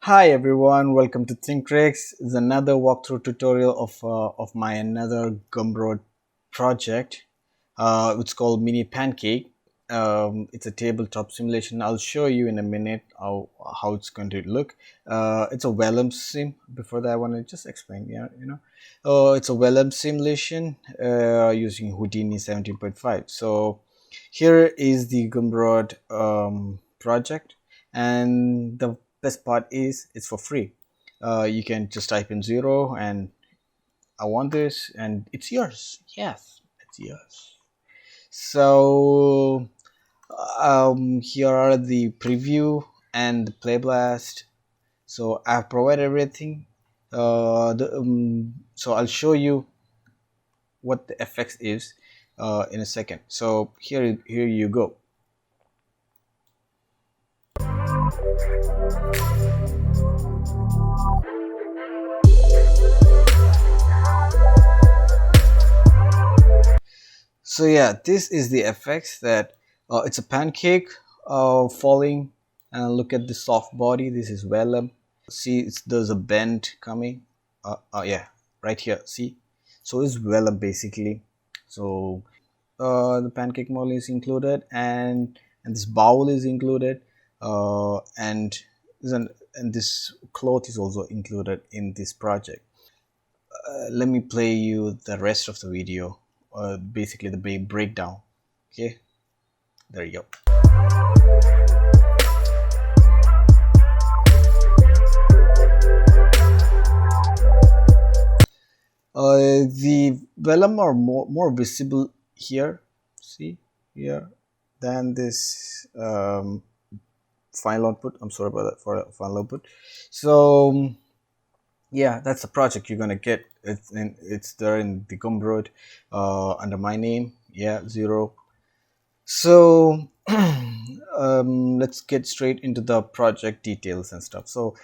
Hi everyone, welcome to ThinkRex. It's another walkthrough tutorial of my another Gumroad project. It's called Mini Pancake. It's a tabletop simulation. I'll show you in a minute how it's going to look. It's a Vellum sim. Before that, I want to just explain. It's a Vellum simulation using Houdini 17.5. So here is the Gumroad project, and the best part is it's for free. You can just type in 0 and I want this and it's yours. Yes, it's yours. So here are the preview and the PlayBlast. So I've provided everything. So I'll show you what the FX is in a second. So here you go. So yeah, this is the effects that it's a pancake falling, and look at the soft body. This is vellum. See, there's a bend coming. Yeah, right here. See, so it's vellum basically. So the pancake model is included, and this bowl is included, and and this cloth is also included in this project. Let me play you the rest of the video, basically the breakdown. Okay, there you go. The vellum are more visible here, see here, than this final output. I'm sorry about that for final output. So yeah, that's the project you're gonna get. It's there in the Gumroad under my name. Yeah, 0. So let's get straight into the project details and stuff. So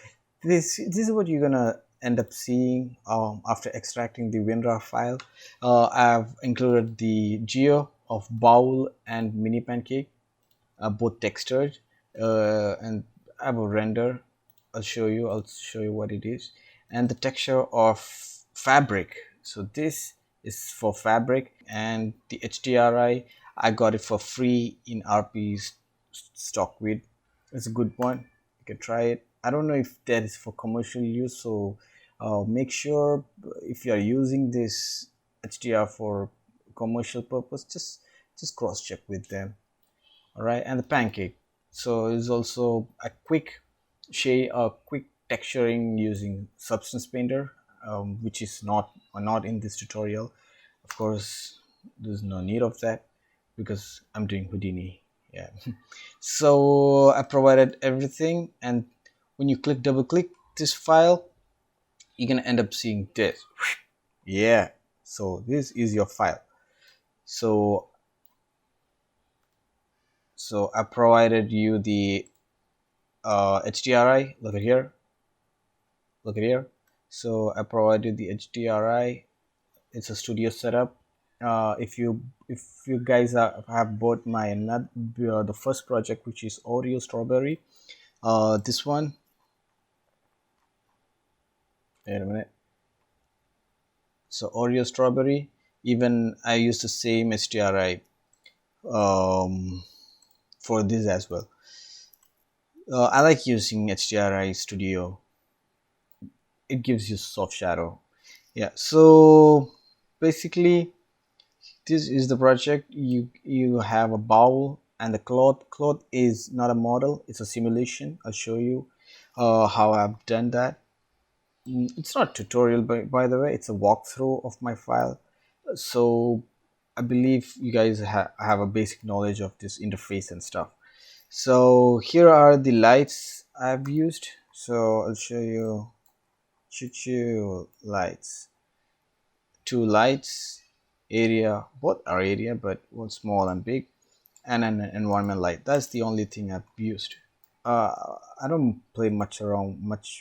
this is what you're gonna end up seeing after extracting the WinRAR file. I've included the geo of bowl and mini pancake, both textured, and I have a render. I'll show you what it is, and the texture of fabric. So this is for fabric, and the HDRI I got it for free in RP's stock with. It's a good one. You can try it. I don't know if that is for commercial use, so make sure if you are using this HDR for commercial purpose, just cross check with them. All right, and the pancake. So it's also a quick shade, a quick texturing using Substance Painter, which is not in this tutorial. Of course, there's no need of that because I'm doing Houdini. Yeah. So I provided everything, and when you double click this file, you're gonna end up seeing this. Yeah. So this is your file. So I provided you the HDRI. Look at here. Look at here. So I provided the HDRI. It's a studio setup. If you guys have bought my the first project, which is Oreo Strawberry, this one. Wait a minute. So Oreo Strawberry. Even I used the same HDRI for this as well. I like using HDRI Studio. It gives you soft shadow. Yeah, so basically this is the project. You have a bowl and the cloth is not a model, it's a simulation. I'll show you how I've done that. It's not tutorial, by the way, it's a walkthrough of my file. So I believe you guys have a basic knowledge of this interface and stuff. So here are the lights I've used. So I'll show you choo lights. 2 lights, area, both are area, but one small and big, and an environment light. That's the only thing I've used. I don't play much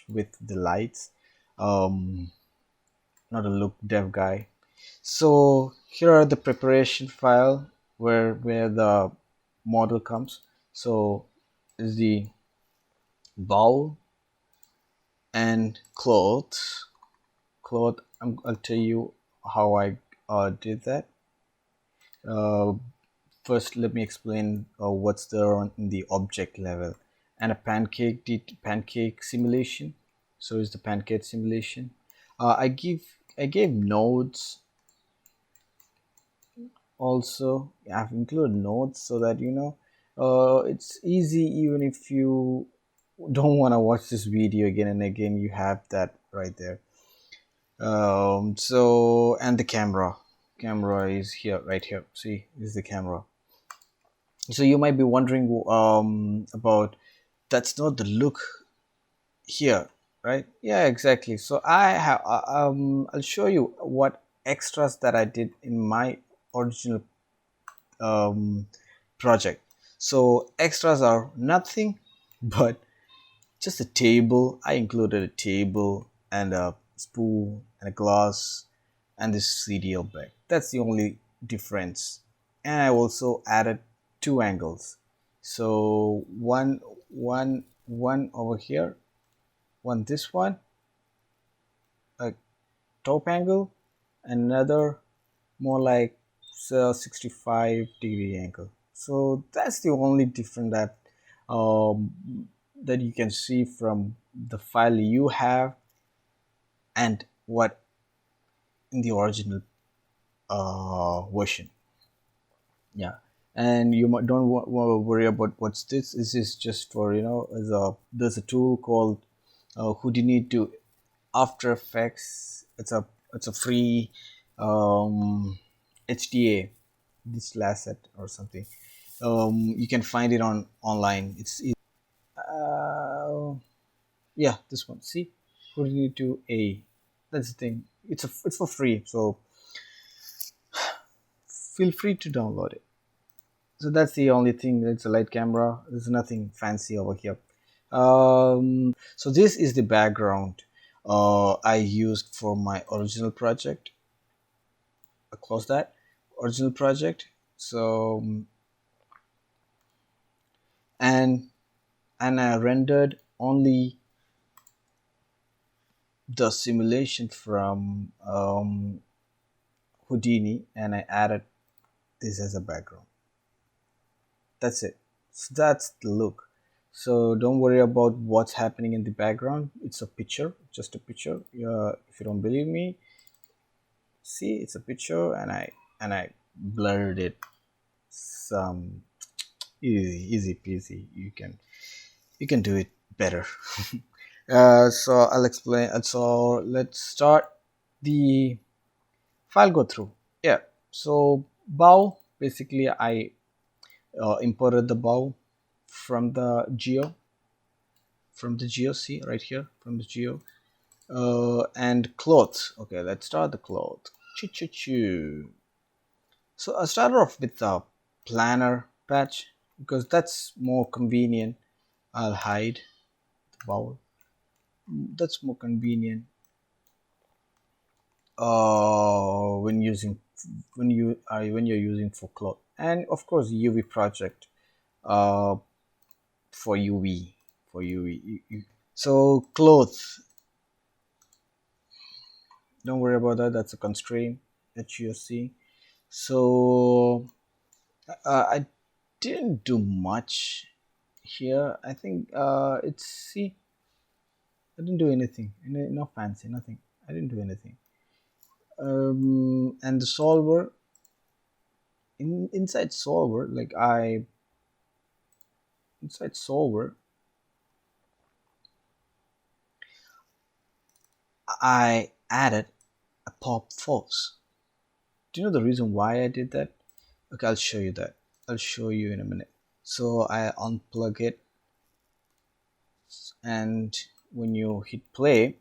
with the lights. Not a look dev guy. So here are the preparation file where the model comes. So is the bowl, and cloth. I'll tell you how I did that. uh, First, let me explain what's there on in the object level. And a pancake simulation. So is the pancake simulation. I gave nodes also. I've included nodes so that it's easy even if you don't want to watch this video again and again. You have that right there. So and the camera is here, right here. See, this is the camera. So you might be wondering about, that's not the look here, right? Yeah, exactly. So I'll show you what extras that I did in my original um, project. So extras are nothing but just a table. I included a table and a spoon and a glass and this CDL bag. That's the only difference. And I also added two angles. So one over here, one this one, a top angle, another more like 65-degree angle. So that's the only difference that you can see from the file you have and what in the original version. Yeah, and you don't worry about what's this. This is just for there's a tool called Houdini to After Effects. It's a free HDA digital asset or something. You can find it on online. Uh, yeah, this one. See, Houdini to A. That's the thing. It's for free, so feel free to download it. So that's the only thing. It's a light camera. There's nothing fancy over here. So this is the background I used for my original project. I close that original project. So and I rendered only the simulation from Houdini, and I added this as a background. That's it. So that's the look. So don't worry about what's happening in the background. It's a picture, just a picture. If you don't believe me, see, it's a picture, and I blurred it some. Easy peasy. You can do it better. So I'll explain. So let's start the file go through. Yeah. So bow, basically I imported the bow from the geo, see right here, from the geo. And cloth. Okay, let's start the cloth. Choo. So I started off with the planner patch because that's more convenient. I'll hide the bowl. That's more convenient when you're using for cloth, and of course UV project uh, for UV So cloth, don't worry about that. That's a constraint that you're seeing. So I didn't do much here. I think it's see. I didn't do anything. No fancy, nothing. I didn't do anything. And the solver, inside solver, inside solver, I added a pop force. Do you know the reason why I did that? Okay, I'll show you that. I'll show you in a minute. So I unplug it, and when you hit play,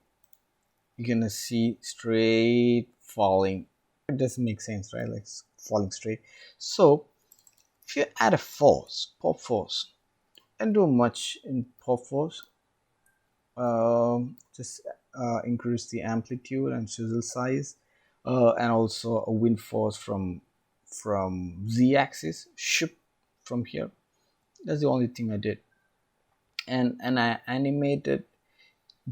you're gonna see straight falling. It doesn't make sense, right? Like falling straight. So if you add a force, pop force, and do much in pop force, just increase the amplitude and swivel size, and also a wind force from z-axis, ship from here. That's the only thing I did. And I animated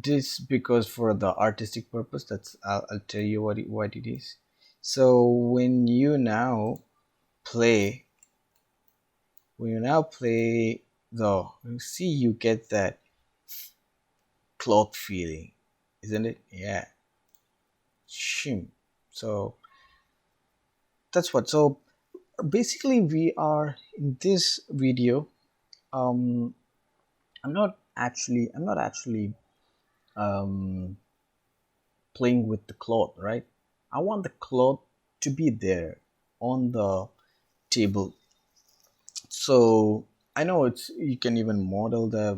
this because for the artistic purpose, that's I'll tell you what it is. So play when you now play the, you see, you get that cloth feeling, isn't it? Yeah. Shim. So that's what. So basically we are in this video. um I'm not actually um playing with the cloth, right? I want the cloth to be there on the table. So I know it's, you can even model the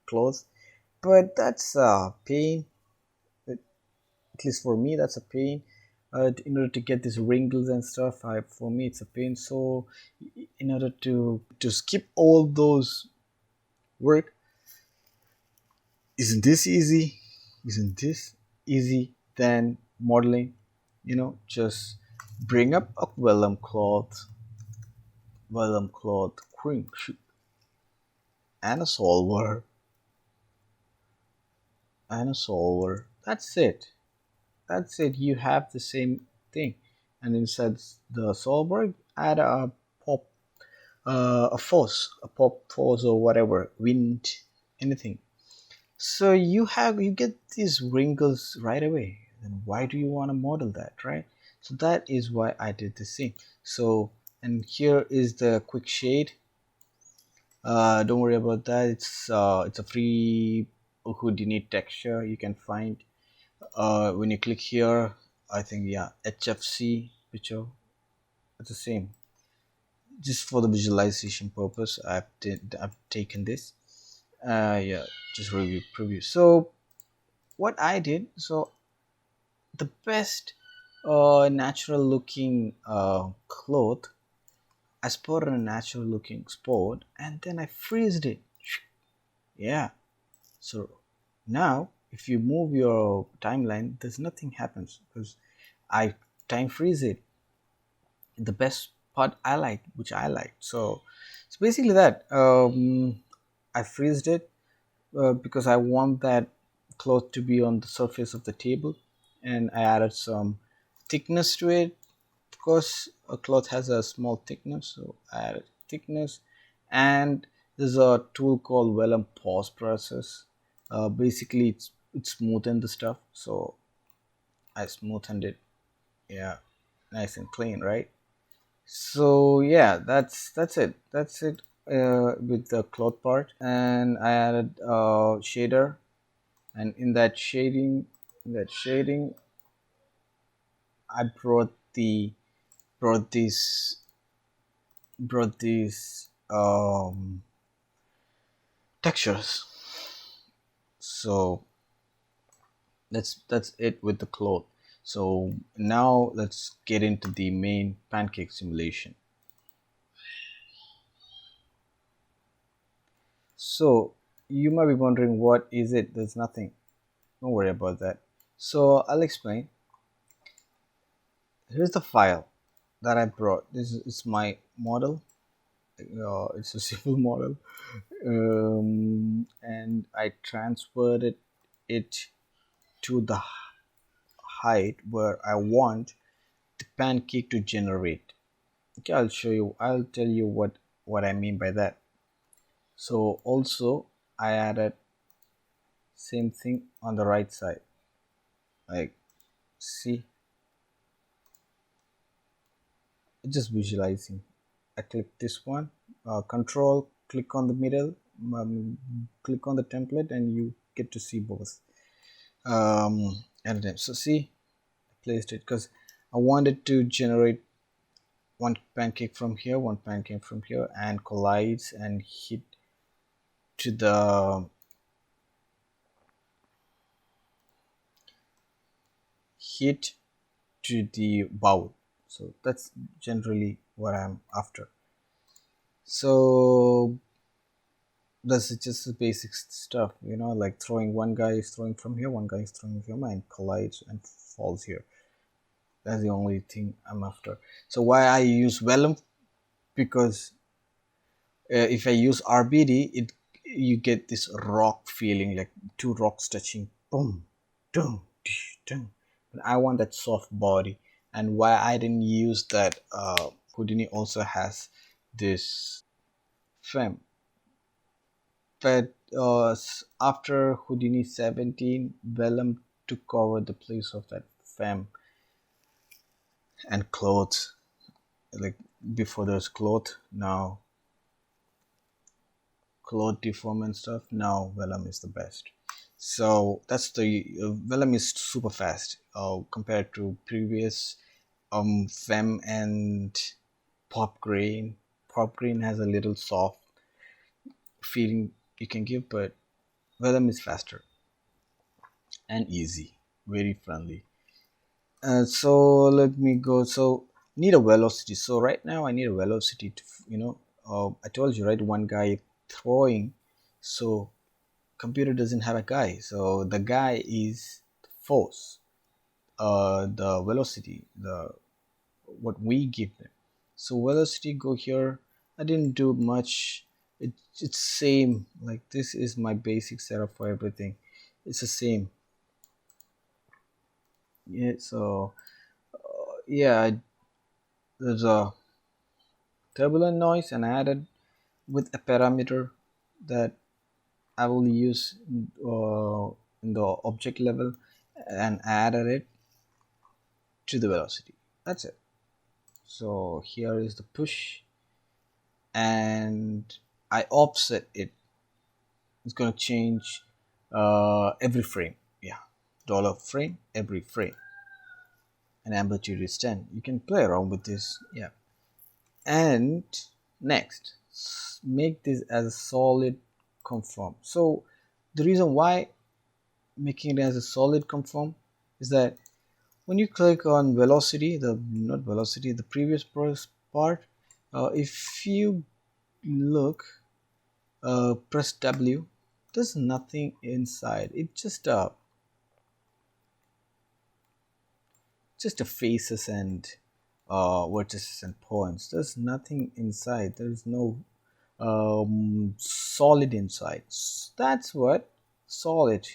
clothes, but that's a pain. At least for me, that's a pain. In order to get these wrinkles and stuff, for me it's a pain. So in order to skip all those work, isn't this easy? Isn't this easy than modeling? Just bring up a vellum cloth, crank, and a solver. That's it. That's it. You have the same thing. And inside the solver, add a pop, a pop force or whatever, wind, anything. So you get these wrinkles right away. Then why do you want to model that, right? So that is why I did this thing. So, and here is the quick shade. Don't worry about that. It's a free Houdini texture you can find. When you click here, I think, yeah, HFC picture, it's the same. Just for the visualization purpose, I've taken this. Yeah, just preview. So what I did, so the best natural looking cloth, I spotted a natural looking spot, and then I freezed it. Yeah. So now if you move your timeline, there's nothing happens because I time freeze it. The best part which I like. So it's basically that. I freezed it because I want that cloth to be on the surface of the table, and I added some thickness to it. Of course, a cloth has a small thickness, so I added thickness. And there's a tool called Vellum post process. Basically, it's smoothened the stuff, so I smoothened it. Yeah, nice and clean, right? So yeah, that's it with the cloth part. And I added shader, and in that shading I brought these brought these textures. So that's it with the cloth. So now let's get into the main pancake simulation. So you might be wondering, what is it? There's nothing. Don't worry about that. So I'll explain. Here's the file that I brought. This is my model. It's a simple model, and I transferred it to the height where I want the pancake to generate. Okay, I'll show you. I'll tell you what I mean by that. So also I added same thing on the right side. Like, see, just visualizing. I click this one, control, click on the middle, click on the template, and you get to see both. And then, so see, I placed it because I wanted to generate one pancake from here, one pancake from here, and collides and to the hit to the bowl. So that's generally what I'm after. So that's just the basic stuff, like throwing, one guy is throwing from here, one guy is throwing from here, and collides and falls here. That's the only thing I'm after. So why I use Vellum? Because if I use RBD, you get this rock feeling, like two rocks touching, boom, boom, boom. But I want that soft body. And why I didn't use that, Houdini also has this fem. But after Houdini 17, Vellum took over the place of that fem and clothes. Like before there's cloth, now cloth deform and stuff. Now Vellum is the best. So that's the Vellum is super fast compared to previous fem and pop grain. Pop grain has a little soft feeling you can give, but Vellum is faster and easy, very friendly. So let me go. So need a velocity. So right now I need a velocity to, I told you, right, one guy throwing. So computer doesn't have a guy. So the guy is force. The velocity, the what we give them. So velocity go here. I didn't do much. It's same. Like this is my basic setup for everything. It's the same. Yeah. So yeah, there's a turbulent noise, and I added with a parameter that I will use in the object level, and added it to the velocity. That's it. So here is the push, and I offset it. It's going to change every frame. Yeah, dollar frame every frame, and amplitude is 10. You can play around with this. Yeah. And next, make this as a solid conform. So the reason why making it as a solid conform is that when you click on velocity, the not velocity, the previous part, if you look, press W, there's nothing inside. It's just a faces and vertices and points. There's nothing inside. There's no solid inside. That's what solid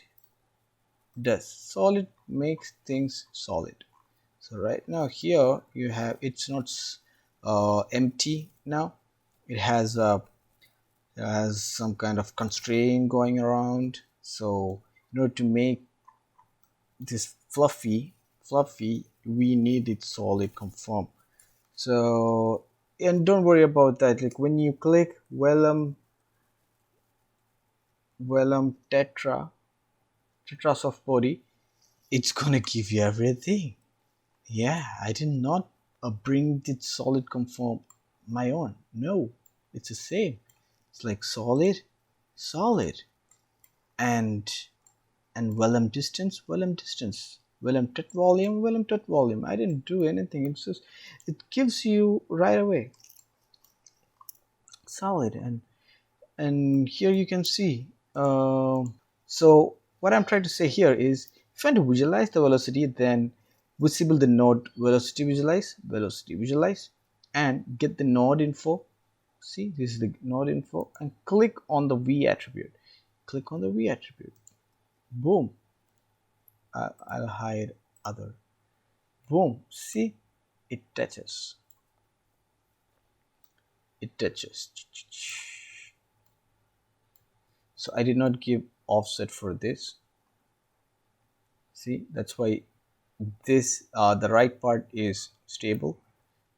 does. Solid makes things solid. So right now here you have, it's not empty now. It has some kind of constraint going around. So in order to make this fluffy, we need it solid conform. So, and don't worry about that. Like when you click Vellum tetra soft body, it's gonna give you everything. Yeah, I did not bring the solid conform my own. No, it's the same. It's like solid, and Vellum distance, Vellum touch volume. I didn't do anything. It's just, it gives you right away solid. And here you can see. So what I'm trying to say here is, if you want to visualize the velocity, then visible the node velocity visualize, and get the node info. See, this is the node info, and click on the V attribute. Click on the V attribute. Boom. I'll hide other. Boom. See, it touches. It touches. So I did not give offset for this. See, that's why this the right part is stable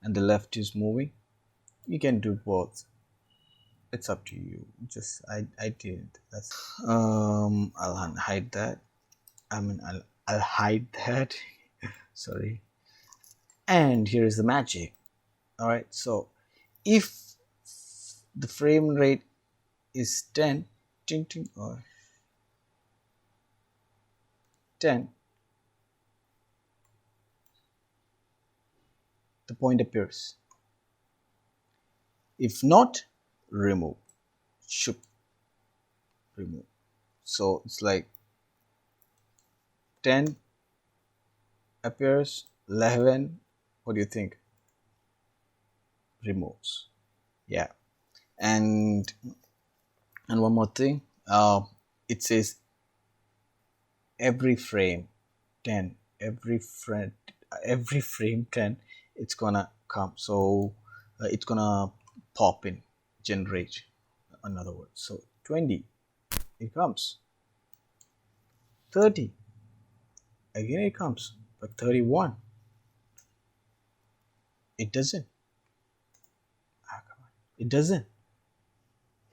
and the left is moving. You can do both. It's up to you. Just I didn't. That's I'll hide that. I'll hide that. Sorry. And here is the magic. All right. So if the frame rate is 10, ting, ting, or 10, the point appears. If not, remove. Should remove. So it's like 10 appears, 11, what do you think? Removes. Yeah. And And one more thing, it says every frame 10, every frame 10, it's gonna come. So it's gonna pop in, generate, in other words. So 20, it comes. 30, again it comes. But 31, it doesn't. Come on. It doesn't.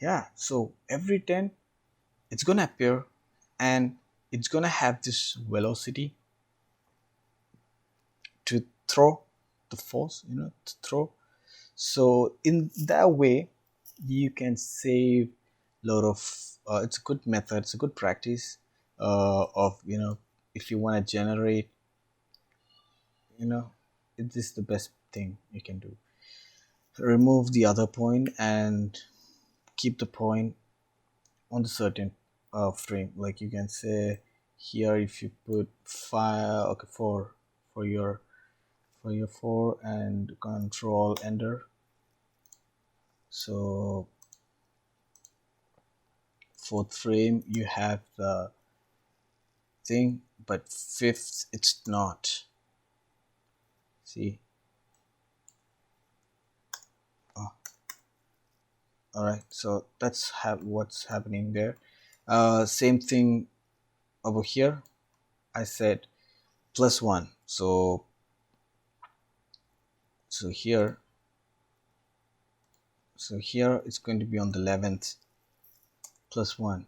Yeah, so every 10, it's gonna appear, and it's gonna have this velocity to throw the force, to throw. So in that way, you can save a lot of. It's a good method. It's a good practice of if you want to generate, you know, it is the best thing you can do. Remove the other point and keep the point on the certain frame. Like you can say here, if you put 5, okay, 4 for your 4, and control enter. So fourth frame you have the thing, but fifth it's not. See. Oh. All right, so that's what's happening there. Same thing over here. I said +1, so here it's going to be on the 11th. +1.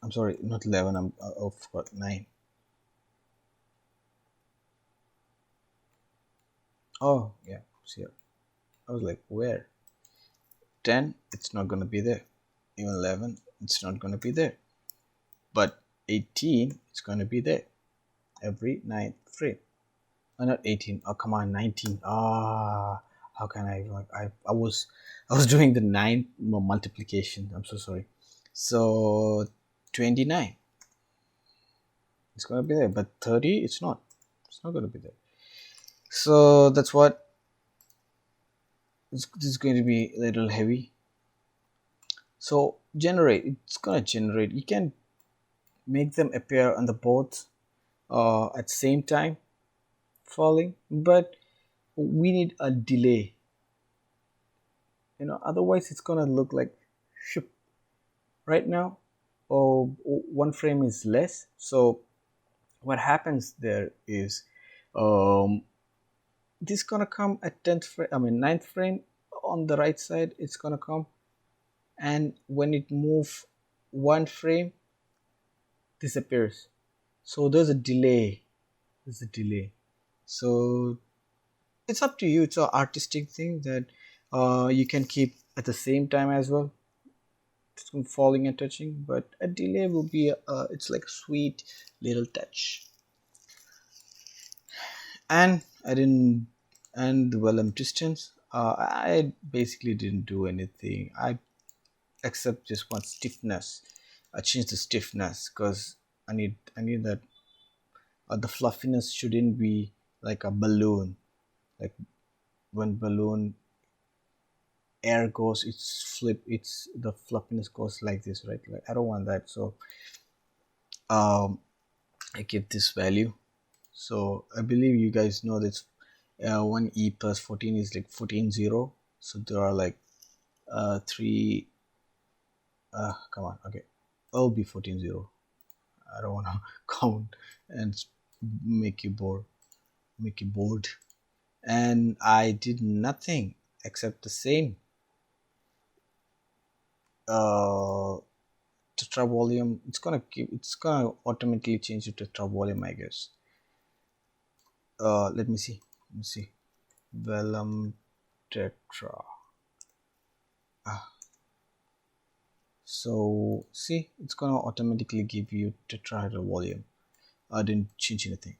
I'm sorry, not 11. I forgot 9. Oh yeah, it's here. I was like, where? 10, it's not going to be there. Even 11, it's not going to be there. But 18, it's going to be there every 9th frame. Not 18. Oh, come on, 19. How can I was doing the 9 multiplication. I'm so sorry. So 29, it's going to be there. But 30, it's not. It's not going to be there. So that's what. This is going to be a little heavy. So generate. It's going to generate. You can make them appear on the board at the same time falling, but we need a delay, otherwise it's gonna look like shoop. Right now, one frame is less, so what happens there is this gonna come at 10th frame, I mean 9th frame. On the right side it's gonna come, and when it move one frame, disappears. So there's a delay. So it's up to you. It's an artistic thing that you can keep at the same time as well, falling and touching, but a delay will be it's like a sweet little touch. And the Vellum distance, I basically didn't do anything, except just one stiffness. I changed the stiffness because I need that the fluffiness shouldn't be like a balloon. Like when balloon air goes, it's the fluffiness goes like this, right? Like I don't want that. So I give this value. So I believe you guys know that 1e plus 14 is like 14,0. So there are like 3 come on, okay, I'll be 14,0. I don't want to count and make you bored. And I did nothing except the same tetra volume. It's gonna automatically change it to tetra volume, I guess. Let me see. Vellum tetra. So see, it's gonna automatically give you tetrahedral volume. I didn't change anything.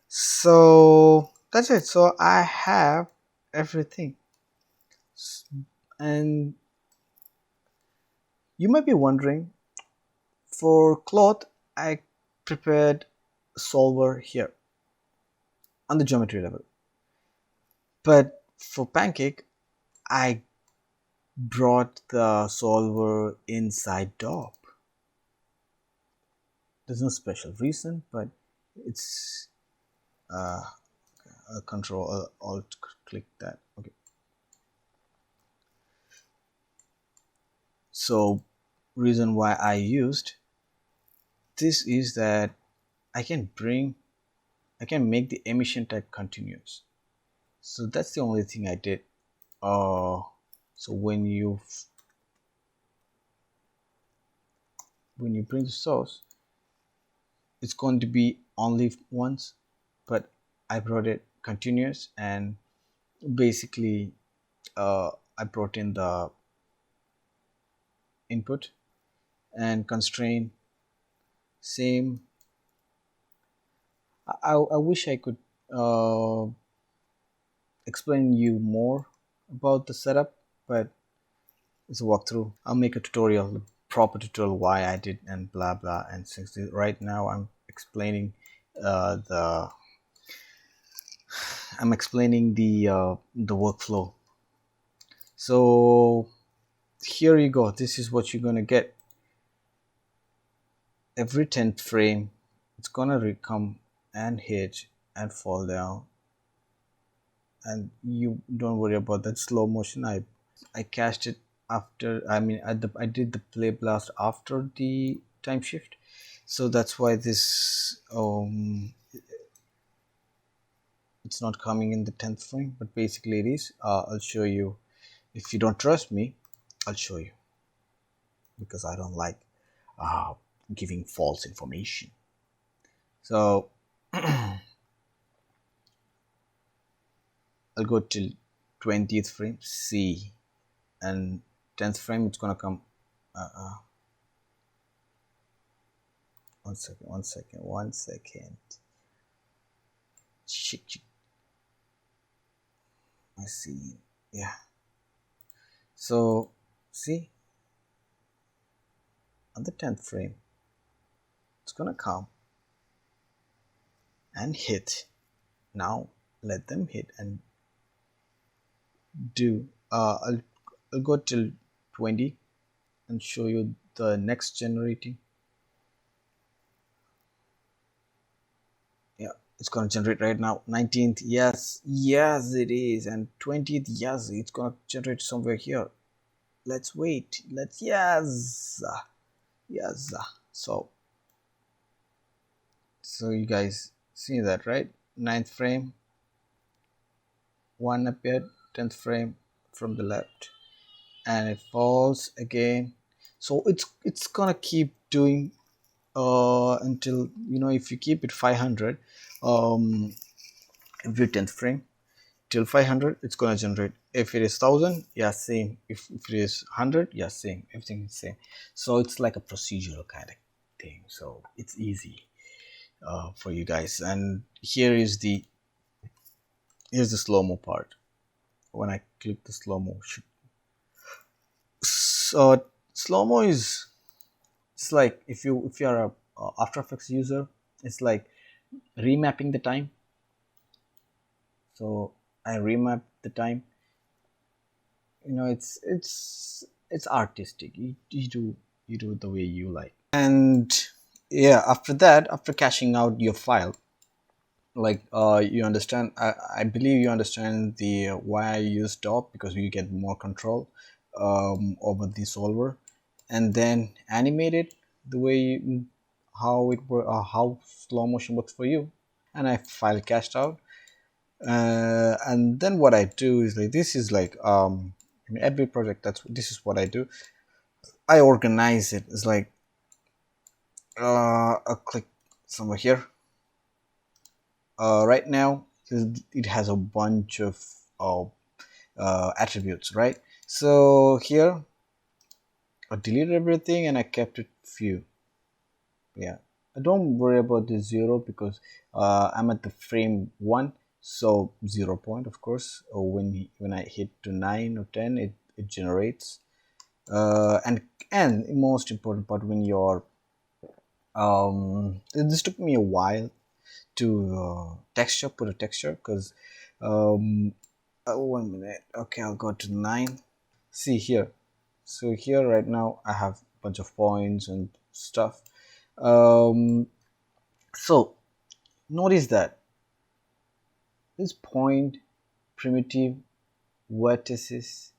So that's it. So I have everything. And you might be wondering, for cloth I prepared solver here on the geometry level, but for Pancake I brought the solver inside DOP. There's no special reason, but it's a control alt click that. Okay. So reason why I used this is that I can make the emission type continuous. So that's the only thing I did. So when you bring the source, it's going to be only once, but I brought it continuous, and basically I brought in the input and constraint same. I wish I could explain you more about the setup, but it's a walkthrough. I'll make a tutorial, the proper tutorial why I did and blah blah. And since right now I'm explaining the the workflow. So here you go. This is what you're gonna get. Every 10th frame, it's gonna come and hit and fall down, and you don't worry about that slow motion. I cached it after. I did the PlayBlast after the time shift, so that's why this it's not coming in the 10th frame, but basically it is. I'll show you. If you don't trust me, I'll show you, because I don't like giving false information. So I'll go till 20th frame, C, and 10th frame it's gonna come. One second. Shit. I see. Yeah. So see, on the 10th frame, it's gonna come and hit. Now let them hit and do. I'll go till 20 and show you the next generating. Yeah, it's gonna generate right now. 19th, yes it is, and 20th, yes, it's gonna generate somewhere here. Let's wait. Yes. So you guys see that, right? 9th frame, one appeared, 10th frame from the left, and it falls again. So it's gonna keep doing until, if you keep it 500 every 10th frame till 500, it's gonna generate. If it is 1000, yeah, same. If it is 100, yeah, same. Everything is same. So it's like a procedural kind of thing, so it's easy for you guys. And here's the slow-mo part. When I click the slow-mo, so slow-mo is, it's like if you are a After Effects user, it's like remapping the time. So I remap the time. It's artistic. You do it the way you like. And yeah, after that, after caching out your file, like you understand, I believe you understand the why I use DOP, because you get more control over the solver, and then animate it the way how slow motion works for you. And I file cached out, and then what I do is, like, this is like in every project, this is what I do. I organize it. It's like I'll click somewhere here. Right now it has a bunch of attributes, right? So here I deleted everything and I kept it few. Yeah, don't worry about the 0, because I'm at the frame 1, so 0 point, of course. Or when I hit to 9 or 10, it generates. And most important part, when you're this took me a while to put a texture, because 1 minute. Okay, I'll go to 9. See here. So here right now I have a bunch of points and stuff. So notice that this point, primitive, vertices,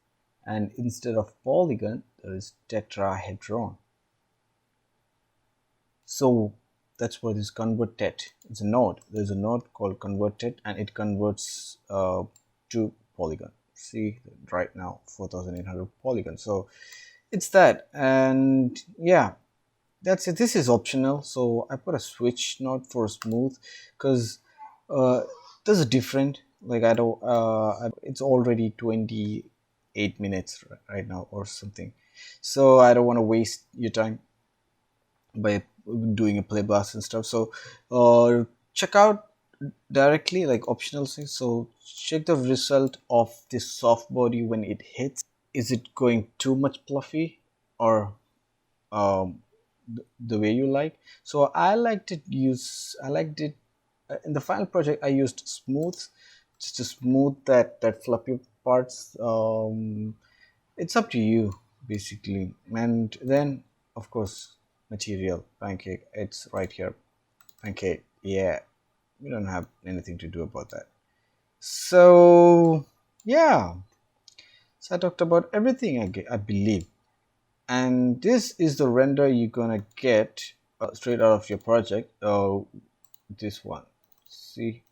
and instead of polygon there is tetrahedron. So that's what is converted. It's a node. There's a node called converted, and it converts to polygon. See right now 4800 polygon. So it's that, and yeah, that's it. This is optional, so I put a switch node for smooth because this is different. Like I don't it's already 28 minutes right now or something, so I don't want to waste your time by doing a PlayBlast and stuff. So check out directly like optional things. So check the result of this soft body when it hits. Is it going too much fluffy or the way you like? So I liked it in the final project. I used smooth just to smooth that fluffy parts. It's up to you basically. And then of course material Pancake, it's right here. Pancake, yeah, we don't have anything to do about that. So yeah, so I talked about everything, I believe. And this is the render you're gonna get straight out of your project. This one, see,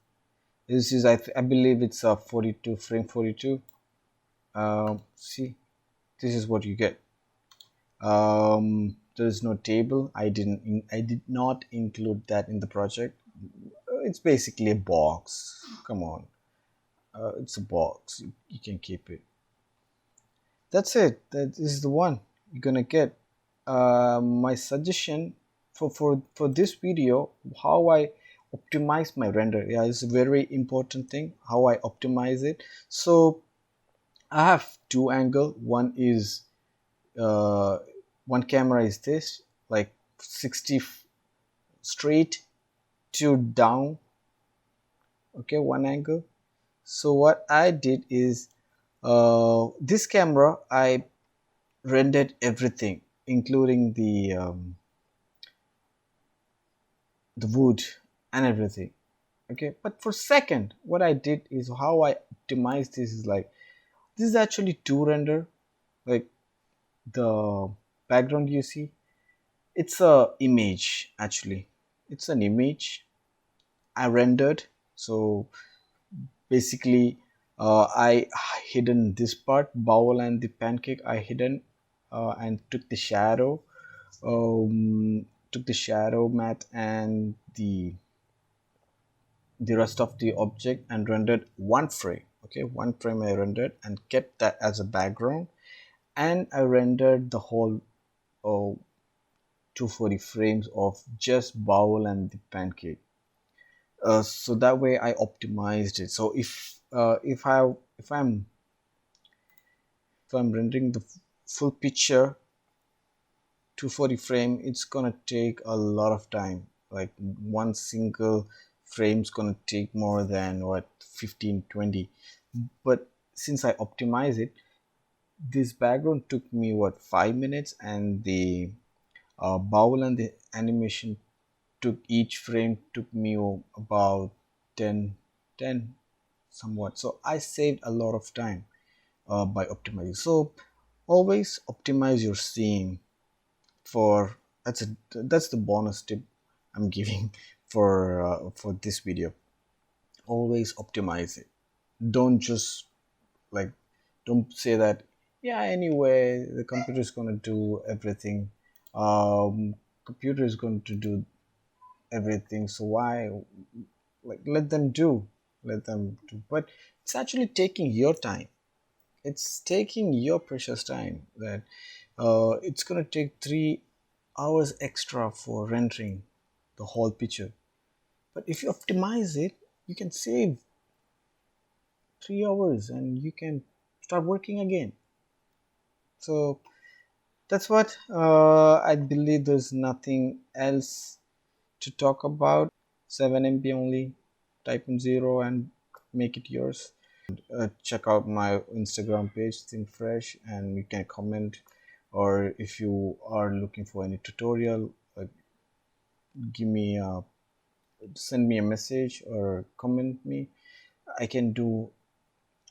this is I believe it's a 42 frame 42. See, this is what you get. There is no table. I did not include that in the project. It's basically a box. Come on, it's a box. You can keep it. That's it. That is the one you're gonna get. My suggestion for this video, how I optimize my render. Yeah, it's a very important thing how I optimize it. So I have two angle. One is one camera is this, like 60 straight to down. Okay, one angle. So what I did is this camera I rendered everything, including the wood and everything. Okay, but for second, what I did is how I optimized this is like this is actually two render. Like the background you see, it's a image actually. It's an image I rendered. So basically, I hidden this part, bowl and the pancake. I hidden and took the shadow. Took the shadow matte and the rest of the object and rendered one frame. Okay, one frame I rendered and kept that as a background, and I rendered the whole 240 frames of just bowl and the pancake. So that way I optimized it. So if I'm rendering the full picture 240 frame, it's gonna take a lot of time. Like one single frame's gonna take more than what 15-20. But since I optimize it, this background took me what 5 minutes, and the bowl and the animation took each frame took me about 10 somewhat. So I saved a lot of time by optimizing. So always optimize your scene. For that's the bonus tip I'm giving for this video. Always optimize it. Don't just like don't say that, yeah, anyway the computer is going to do everything. Computer is going to do everything, so why, like, let them do. But it's actually taking your time. It's taking your precious time. That it's going to take 3 hours extra for rendering the whole picture. But if you optimize it, you can save 3 hours and you can start working again. So that's what I believe. There's nothing else to talk about. 7 MB only. Type in 0 and make it yours. Check out my Instagram page, Think Fresh, and you can comment. Or if you are looking for any tutorial, give me a send me a message or comment me. I can do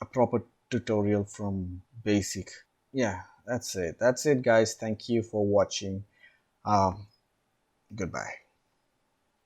a proper tutorial from basic. Yeah, that's it. That's it, guys. Thank you for watching. Um, Goodbye.